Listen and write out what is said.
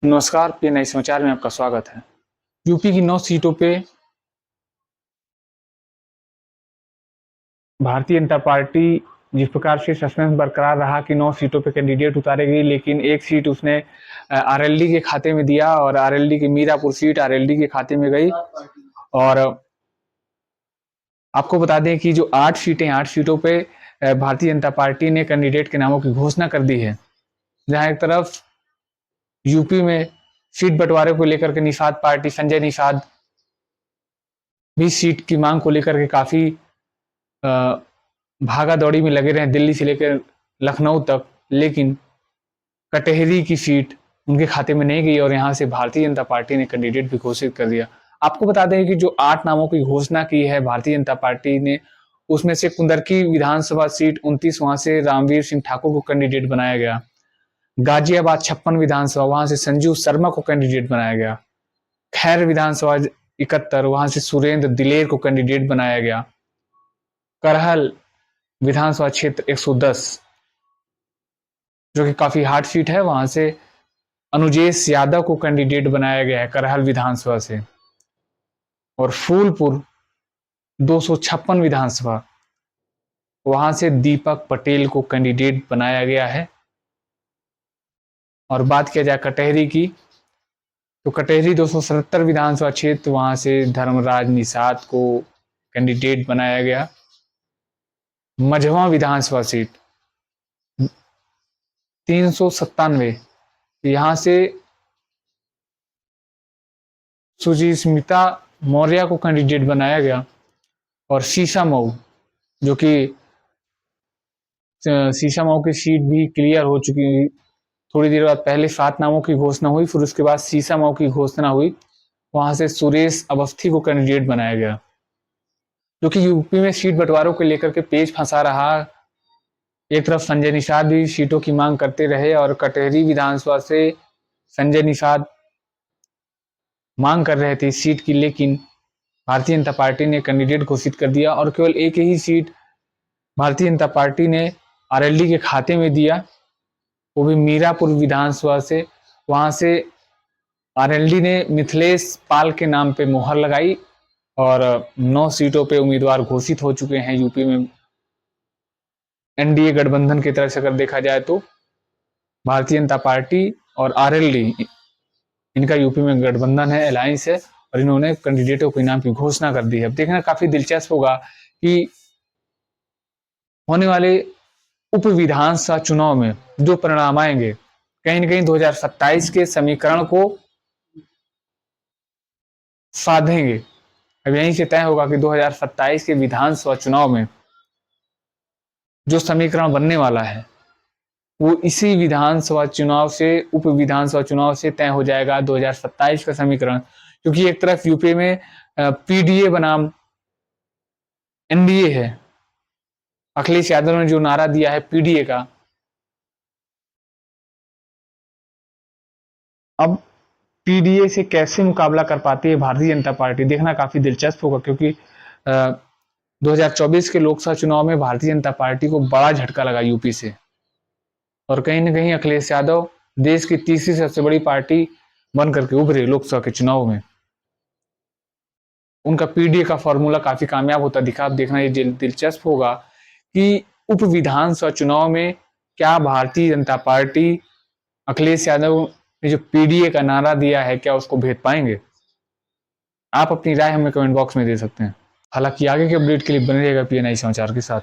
नमस्कार, पीएनआई समाचार में आपका स्वागत है। यूपी की 9 सीटों पे भारतीय जनता पार्टी जिस प्रकार से सस्पेंस बरकरार रहा कि 9 सीटों पे कैंडिडेट उतारेगी, लेकिन एक सीट उसने आरएलडी के खाते में दिया और आरएलडी की मीरापुर सीट आरएलडी के खाते में गई। और आपको बता दें कि जो 8 सीटों पे भारतीय जनता पार्टी ने कैंडिडेट के नामों की घोषणा कर दी है। जहां एक तरफ यूपी में सीट बंटवारे को लेकर के निषाद पार्टी संजय निषाद भी सीट की मांग को लेकर के काफी भागा दौड़ी में लगे रहे, दिल्ली से लेकर लखनऊ तक, लेकिन कटहरी की सीट उनके खाते में नहीं गई और यहां से भारतीय जनता पार्टी ने कैंडिडेट भी घोषित कर दिया। आपको बता दें कि जो 8 नामों की घोषणा की है भारतीय जनता पार्टी ने, उसमें से कुंदरकी विधानसभा सीट 29, वहां से रामवीर सिंह ठाकुर को कैंडिडेट बनाया गया। गाजियाबाद 56 विधानसभा, वहां से संजू शर्मा को कैंडिडेट बनाया गया। खैर विधानसभा 71, वहां से सुरेंद्र दिलेर को कैंडिडेट बनाया गया। करहल विधानसभा क्षेत्र 110, जो कि काफी हार्ड सीट है, वहां से अनुजेश यादव को कैंडिडेट बनाया गया है करहल विधानसभा से। और फूलपुर 256 विधानसभा, वहां से दीपक पटेल को कैंडिडेट बनाया गया है। और बात किया जाए कटहरी की, तो कटहरी 277 विधानसभा क्षेत्र, वहां से धर्मराज निषाद को कैंडिडेट बनाया गया। मझवा विधानसभा सीट 397, यहां से सुजीस्मिता मौर्य को कैंडिडेट बनाया गया। और शीशामऊ, जो कि शीशामऊ की सीट भी क्लियर हो चुकी, थोड़ी देर बाद पहले 7 नामों की घोषणा हुई, फिर उसके बाद शीशामऊ की घोषणा हुई, वहां से सुरेश अवस्थी को कैंडिडेट बनाया गया। जो कि यूपी में सीट बंटवारों को लेकर के पेच फंसा रहा। एक तरफ संजय निषाद भी सीटों की मांग करते रहे और कटहरी विधानसभा से संजय निषाद मांग कर रहे थे इस सीट की, लेकिन भारतीय जनता पार्टी ने कैंडिडेट घोषित कर दिया और केवल एक ही सीट भारतीय जनता पार्टी ने आरएलडी के खाते में दिया, वो भी मीरापुर विधानसभा से। वहां से आरएलडी ने मिथिलेश पाल के नाम पे मोहर लगाई और 9 सीटों पे उम्मीदवार घोषित हो चुके हैं यूपी में। एनडीए गठबंधन की तरफ से अगर देखा जाए तो भारतीय जनता पार्टी और आरएलडी, इनका यूपी में गठबंधन है, अलायंस है, और इन्होंने कैंडिडेटों के नाम की घोषणा कर दी है। अब देखना काफी दिलचस्प होगा कि होने वाले उप विधानसभा चुनाव में जो परिणाम आएंगे, कहीं न कहीं 2027 के समीकरण को साधेंगे। अब यहीं से तय होगा कि 2027 के विधानसभा चुनाव में जो समीकरण बनने वाला है, वो इसी विधानसभा चुनाव से, उप विधानसभा चुनाव से तय हो जाएगा 2027 का समीकरण। क्योंकि एक तरफ यूपी में पीडीए बनाम एनडीए है, अखिलेश यादव ने जो नारा दिया है पीडीए का, अब पीडीए से कैसे मुकाबला कर पाती है भारतीय जनता पार्टी, देखना काफी दिलचस्प होगा। क्योंकि 2024 के लोकसभा चुनाव में भारतीय जनता पार्टी को बड़ा झटका लगा यूपी से, और कहीं न कहीं अखिलेश यादव देश की तीसरी सबसे बड़ी पार्टी बन करके उभरे लोकसभा के चुनाव में। उनका पीडीए का फॉर्मूला काफी कामयाब होता दिखा। अब देखना ये दिलचस्प होगा कि उप विधानसभा चुनाव में क्या भारतीय जनता पार्टी अखिलेश यादव ने जो पीडीए का नारा दिया है, क्या उसको भेद पाएंगे। आप अपनी राय हमें कमेंट बॉक्स में दे सकते हैं। हालांकि आगे के अपडेट के लिए बने रहेगा पीएनआई समाचार के साथ।